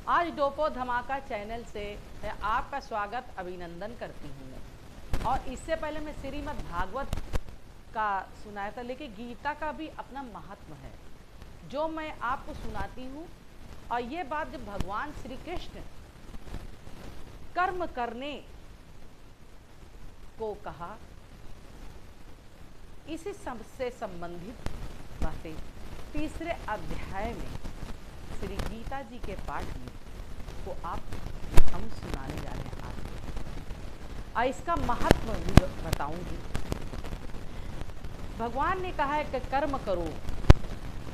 आज डोपो धमाका चैनल से आपका स्वागत अभिनंदन करती हूँ। और इससे पहले मैं श्रीमद् भागवत का सुनाया था, लेकिन गीता का भी अपना महत्व है जो मैं आपको सुनाती हूँ। और ये बात जब भगवान श्री कृष्ण कर्म करने को कहा, इसी से संबंधित बातें तीसरे अध्याय में श्री गीता जी के पाठ में को हम सुनाने जा रहे हैं आज। और इसका महत्व भी बताऊंगी। भगवान ने कहा है कि कर्म करो,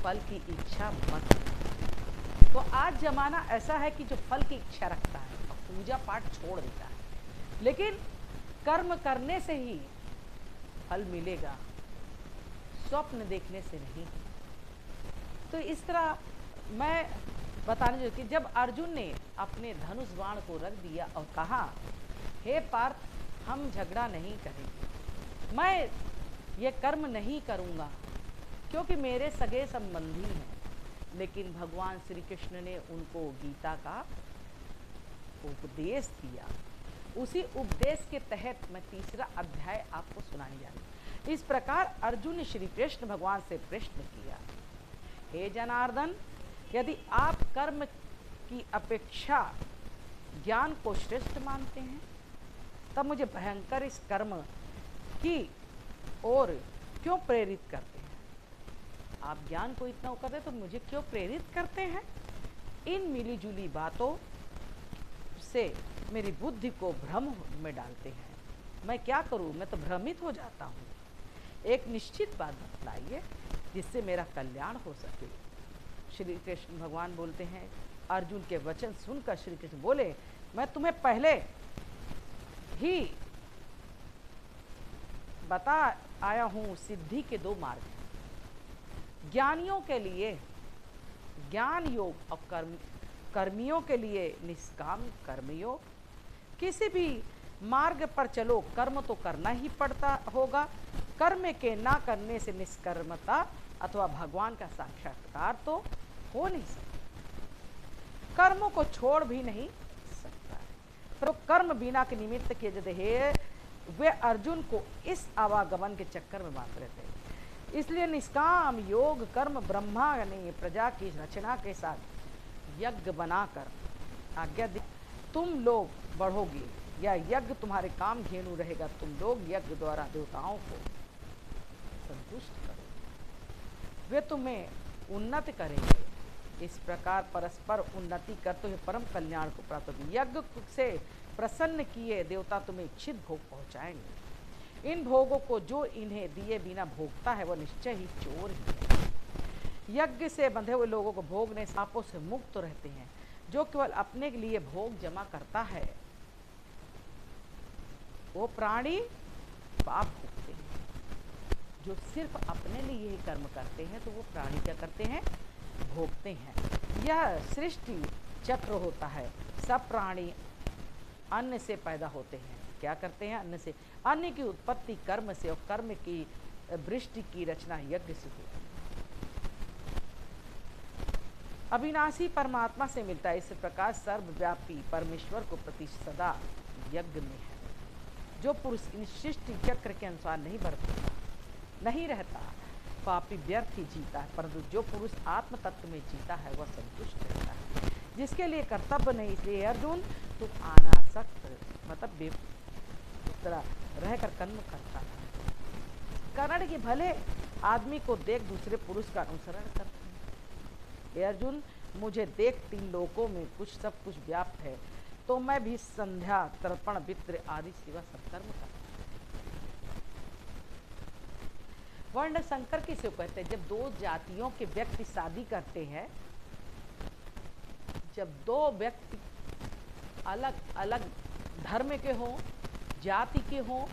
फल की इच्छा मत करो। तो आज जमाना ऐसा है कि जो फल की इच्छा रखता है और पूजा पाठ छोड़ देता है, लेकिन कर्म करने से ही फल मिलेगा, स्वप्न देखने से नहीं। तो इस तरह मैं बताने जो कि जब अर्जुन ने अपने धनुष बाण को रख दिया और कहा, हे पार्थ, हम झगड़ा नहीं करेंगे, मैं ये कर्म नहीं करूँगा क्योंकि मेरे सगे संबंधी हैं। लेकिन भगवान श्री कृष्ण ने उनको गीता का उपदेश दिया। उसी उपदेश के तहत मैं तीसरा अध्याय आपको सुनाने जा रही हूँ। इस प्रकार अर्जुन ने श्री कृष्ण भगवान से प्रश्न किया, हे जनार्दन, यदि आप कर्म की अपेक्षा ज्ञान को श्रेष्ठ मानते हैं, तब मुझे भयंकर इस कर्म की ओर क्यों प्रेरित करते हैं? आप ज्ञान को इतना करते तो मुझे क्यों प्रेरित करते हैं? इन मिली जुली बातों से मेरी बुद्धि को भ्रम में डालते हैं। मैं क्या करूं? मैं तो भ्रमित हो जाता हूं। एक निश्चित बात बतलाइए जिससे मेरा कल्याण हो सके। श्री कृष्ण भगवान बोलते हैं। अर्जुन के वचन सुनकर श्री कृष्ण बोले, मैं तुम्हें पहले ही बता आया हूं, सिद्धि के दो मार्ग हैं। ज्ञानियों के लिए ज्ञान योग और कर्मियों के लिए निष्काम कर्मयोग। किसी भी मार्ग पर चलो, कर्म तो करना ही पड़ता होगा। कर्म के ना करने से निष्कर्मता अथवा भगवान का साक्षात्कार तो हो नहीं सकता। कर्मों को छोड़ भी नहीं सकता है। तो कर्म बिना के निमित्त किए जाते हैं। वे अर्जुन को इस आवागमन के चक्कर में बांध रहते हैं। इसलिए निष्काम योग कर्म ब्रह्मा ने प्रजा की रचना के साथ यज्ञ बनाकर आज्ञा दी, तुम लोग बढ़ोगे या यज्ञ तुम्हारे काम घेनु रहेगा। तुम लोग यज्ञ द्वारा देवताओं को संतुष्ट करो, वे तुम्हें उन्नत करेंगे। इस प्रकार परस्पर उन्नति करते हुए परम कल्याण को प्राप्त होगी। यज्ञ से प्रसन्न किए देवता तुम्हें इच्छित भोग पहुंचाएंगे। इन भोगों को जो इन्हें दिए बिना भोगता है वह निश्चय ही चोर ही है। यज्ञ से बंधे हुए लोगों को भोगने से पापों से मुक्त रहते हैं। जो केवल अपने के लिए भोग जमा करता है वो प्राणी पाप भोगते हैं। जो सिर्फ अपने लिए ही कर्म करते हैं तो वो प्राणी क्या करते हैं? भोगते हैं। यह सृष्टि चक्र होता है। सब प्राणी अन्न से पैदा होते हैं। क्या करते हैं? अन्न से। अन्न की उत्पत्ति कर्म से और कर्म की वृष्टि की रचना यज्ञ से होती है। अविनाशी परमात्मा से मिलता है। इस प्रकार सर्वव्यापी परमेश्वर को प्रति सदा यज्ञ में है। जो पुरुष इन सृष्टि चक्र के अनुसार नहीं बरतता, नहीं रहता, पापी व्यर्थ ही जीता है। परंतु जो पुरुष आत्म तत्व में जीता है वह संतुष्ट रहता है। जिसके लिए कर्तव्य नहीं, इसलिए अर्जुन तुम अनासक्त मतलब तरह रहकर कर्म करता है। कारण कि भले आदमी को देख दूसरे पुरुष का अनुसरण करते हैं। ये अर्जुन, मुझे देख तीन लोकों में कुछ सब कुछ व्याप्त है, तो मैं भी संध्या तर्पण वित्र आदि सेवा सब कर्म करता हूँ। वर्ण संकर किसे कहते हैं? जब दो जातियों के व्यक्ति शादी करते हैं, जब दो व्यक्ति अलग अलग धर्म के हों, जाति के हों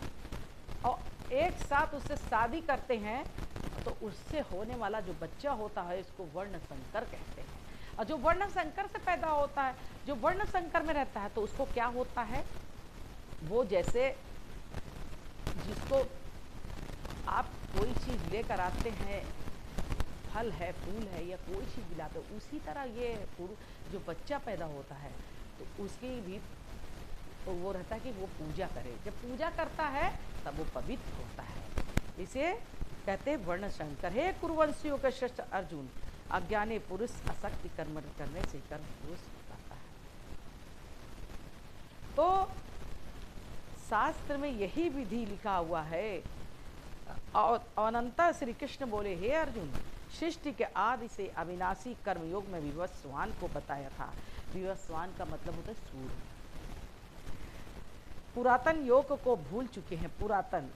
और एक साथ उससे शादी करते हैं, तो उससे होने वाला जो बच्चा होता है इसको वर्ण संकर कहते हैं। और जो वर्ण संकर से पैदा होता है, जो वर्ण संकर में रहता है, तो उसको क्या होता है? वो जैसे जिसको आप कोई चीज़ लेकर आते हैं फल है, फूल है या कोई चीज़ दिलाते हो, उसी तरह ये जो बच्चा पैदा होता है तो उसकी भी तो वो रहता है कि वो पूजा करे। जब पूजा करता है तब वो पवित्र होता है। इसे कहते हैं वर्ण शंकर। हे कुरुवंशियों के श्रेष्ठ अर्जुन, अज्ञानी पुरुष अशक्ति कर्म करने से कर्म पुरुष करता है। तो शास्त्र में यही विधि लिखा हुआ है। और अनंता श्री कृष्ण बोले, हे अर्जुन, सृष्टि के आदि से अविनाशी कर्मयोग में विवस्वान को बताया था। विवस्वान का मतलब होता है सूर्य। पुरातन योग को भूल चुके हैं। पुरातन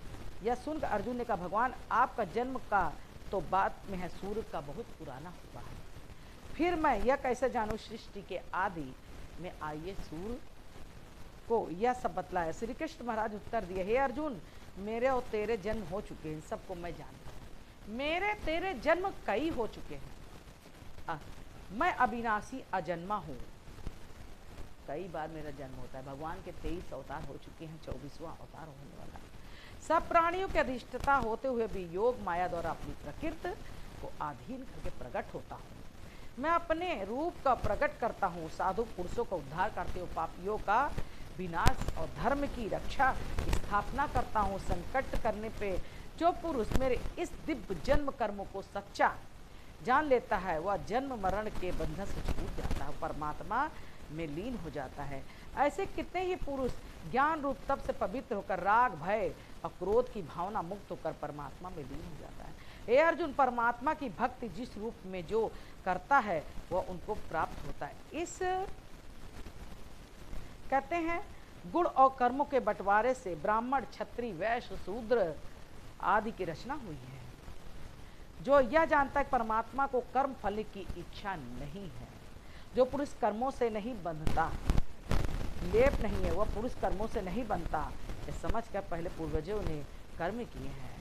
यह सुनकर अर्जुन ने कहा, भगवान आपका जन्म का तो बात में है, सूर्य का बहुत पुराना हुआ है, फिर मैं यह कैसे जानूं सृष्टि के आदि में आइए सूर्य को यह सब बतलाया। श्री कृष्ण महाराज उत्तर दिए, हे अर्जुन, मेरे और तेरे जन्म हो चुके हैं, सबको मैं जानता हूँ। मेरे तेरे जन्म कई हो चुके हैं। मैं अविनाशी अजन्मा हूँ। कई बार मेरा जन्म होता है। भगवान के 23 अवतार हो चुके हैं, 24वां अवतार होने वाला है। सब प्राणियों के अधिष्ठता होते हुए भी योग माया द्वारा अपनी प्रकृति को अधीन करके प्रकट होता हूँ। मैं अपने रूप का प्रकट करता हूँ, साधु पुरुषों का उद्धार करते हुए पापियों का विनाश और धर्म की रक्षा स्थापना करता हूँ। संकट करने पे जो पुरुष मेरे इस दिव्य जन्म कर्मों को सच्चा जान लेता है, वह जन्म मरण के बंधन से छूट जाता है, परमात्मा में लीन हो जाता है। ऐसे कितने ही पुरुष ज्ञान रूप तप से पवित्र होकर राग भय और क्रोध की भावना मुक्त होकर परमात्मा में लीन हो जाता है। हे अर्जुन, परमात्मा की भक्ति जिस रूप में जो करता है वह उनको प्राप्त होता है। इस कहते हैं गुण और कर्मों के बंटवारे से ब्राह्मण क्षत्रिय वैश्य शूद्र आदि की रचना हुई है। जो यह जानता है परमात्मा को कर्म फल की इच्छा नहीं है, जो पुरुष कर्मों से नहीं बंधता, लेप नहीं है, वह पुरुष कर्मों से नहीं बनता, ये समझ कर पहले पूर्वजों ने कर्म किए हैं।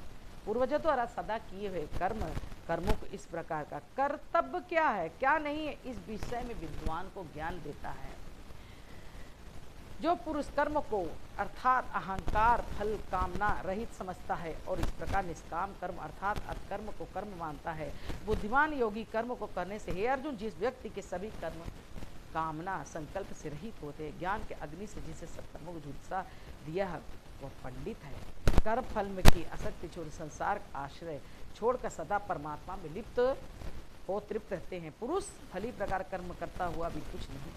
पूर्वजों द्वारा सदा किए हुए कर्मों को इस प्रकार का कर्तव्य क्या है क्या नहीं है, इस विषय में विद्वान को ज्ञान देता है। जो पुरुष कर्म को अर्थात अहंकार फल कामना रहित समझता है और इस प्रकार निष्काम कर्म अर्थात अकर्म को कर्म मानता है, बुद्धिमान योगी कर्म को करने से, हे अर्जुन, जिस व्यक्ति के सभी कर्म कामना संकल्प से रहित होते, ज्ञान के अग्नि से जिसे सब कर्मों को झुलसा दिया है, वह पंडित है। कर्म फल में की आसक्ति छोड़ संसार का आश्रय छोड़कर सदा परमात्मा में लिप्त हो तृप्त रहते हैं। पुरुष फली प्रकार कर्म करता हुआ भी कुछ नहीं।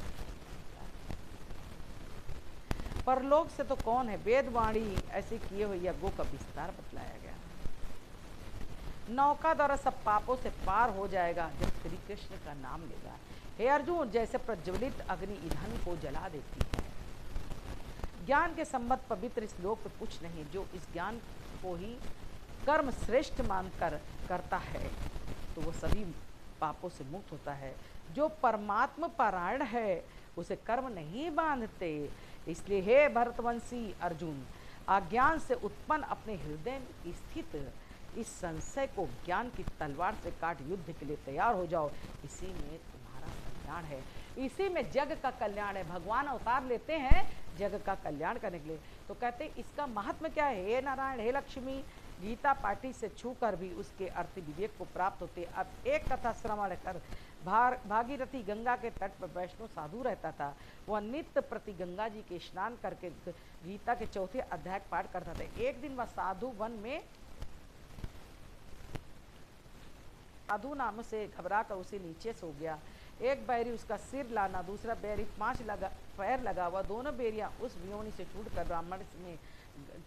परलोक से तो कौन है, वेदवाणी ऐसे किए हुए यज्ञों का विस्तार बतलाया गया। नौका द्वारा सब पापों से पार हो जाएगा जब श्री कृष्ण का नाम लेगा। हे अर्जुन, जैसे प्रज्वलित अग्नि ईंधन को जला देती है, ज्ञान के संबंध पवित्र इस लोक में कुछ नहीं। जो इस ज्ञान को ही कर्म श्रेष्ठ मानकर करता है तो वो सभी पापों से मुक्त होता है। जो परमात्मा परायण है उसे कर्म नहीं बांधते। इसलिए हे भरतवंशी अर्जुन, अज्ञान से उत्पन्न अपने हृदय में स्थित इस संशय को ज्ञान की तलवार से काट युद्ध के लिए तैयार हो जाओ। इसी में तुम्हारा कल्याण है, इसी में जग का कल्याण है। भगवान अवतार लेते हैं जग का कल्याण करने के लिए। तो कहते हैं इसका महात्मा क्या है। हे नारायण, हे लक्ष्मी, गीता पाठी से छूकर भी उसके अर्थ विवेक को प्राप्त होते। अब एक कथा श्रवण कर भागीरथी गंगा के तट पर वैष्णव साधु रहता था। वह नित्य प्रति गंगा जी के स्नान करके गीता के 4थे अध्याय पाठ करता था। एक दिन वह साधु वन में साधु नाम से घबरा कर उसे नीचे सो गया। एक बैरी उसका सिर लाना, दूसरा बैरी 5 पैर लगा हुआ, दोनों बैरियां उस वियोनि से छूटकर ब्राह्मण में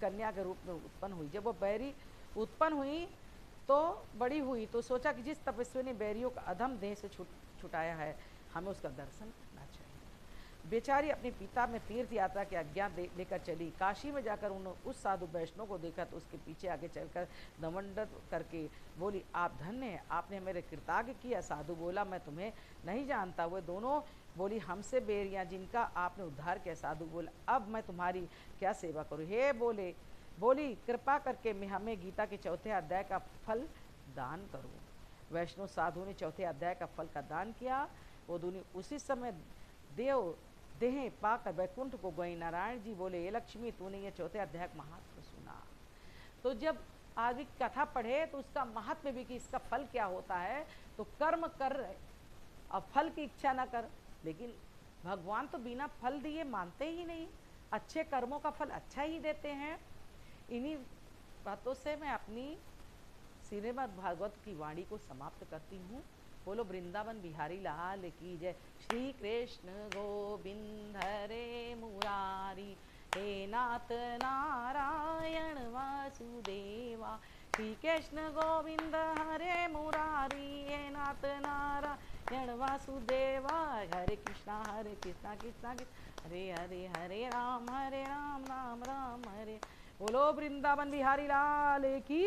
कन्या के रूप में उत्पन्न हुई। जब वो बैरी उत्पन्न हुई तो बड़ी हुई तो सोचा कि जिस तपस्वी ने बैरियों का अधम देह से छुटाया है, हमें उसका दर्शन करना चाहिए। बेचारी अपने पिता में तीर्थ यात्रा की आज्ञा लेकर चली। काशी में जाकर उन्होंने उस साधु वैष्णव को देखा तो उसके पीछे आगे चलकर दंडवत करके बोली, आप धन्य हैं, आपने मेरे कृतज्ञ किया। साधु बोला, मैं तुम्हें नहीं जानता। वे दोनों बोली, हमसे बेरियां जिनका आपने उद्धार किया। साधु बोला, अब मैं तुम्हारी क्या सेवा करूँ। हे बोली, कृपा करके मैं हमें गीता के 4थे अध्याय का फल दान करूँ। वैष्णव साधु ने 4थे अध्याय का फल का दान किया। वो दोनों उसी समय देह पाकर वैकुंठ को गई। नारायण जी बोले, ये लक्ष्मी, तूने ये 4थे अध्याय का महात्म सुना। तो जब आज भी कथा पढ़े तो उसका महात्म्य भी कि इसका फल क्या होता है, तो कर्म कर रहे अब फल की इच्छा ना कर, लेकिन भगवान तो बिना फल दिए मानते ही नहीं, अच्छे कर्मों का फल अच्छा ही देते हैं। इन्हीं बातों से मैं अपनी श्रीमद् भागवत की वाणी को समाप्त करती हूँ। बोलो वृंदावन बिहारी लाल की जय। श्री कृष्ण गोविंद हरे मुरारी, हे नाथ नारायण वासुदेवा। श्री कृष्ण गोविंद हरे मुरारी, हे नाथ नारायण वासुदेवा। हरे कृष्णा कृष्णा कृष्णा हरे हरे, हरे राम राम राम हरे। बोलो वृंदावन बिहारी लाल की।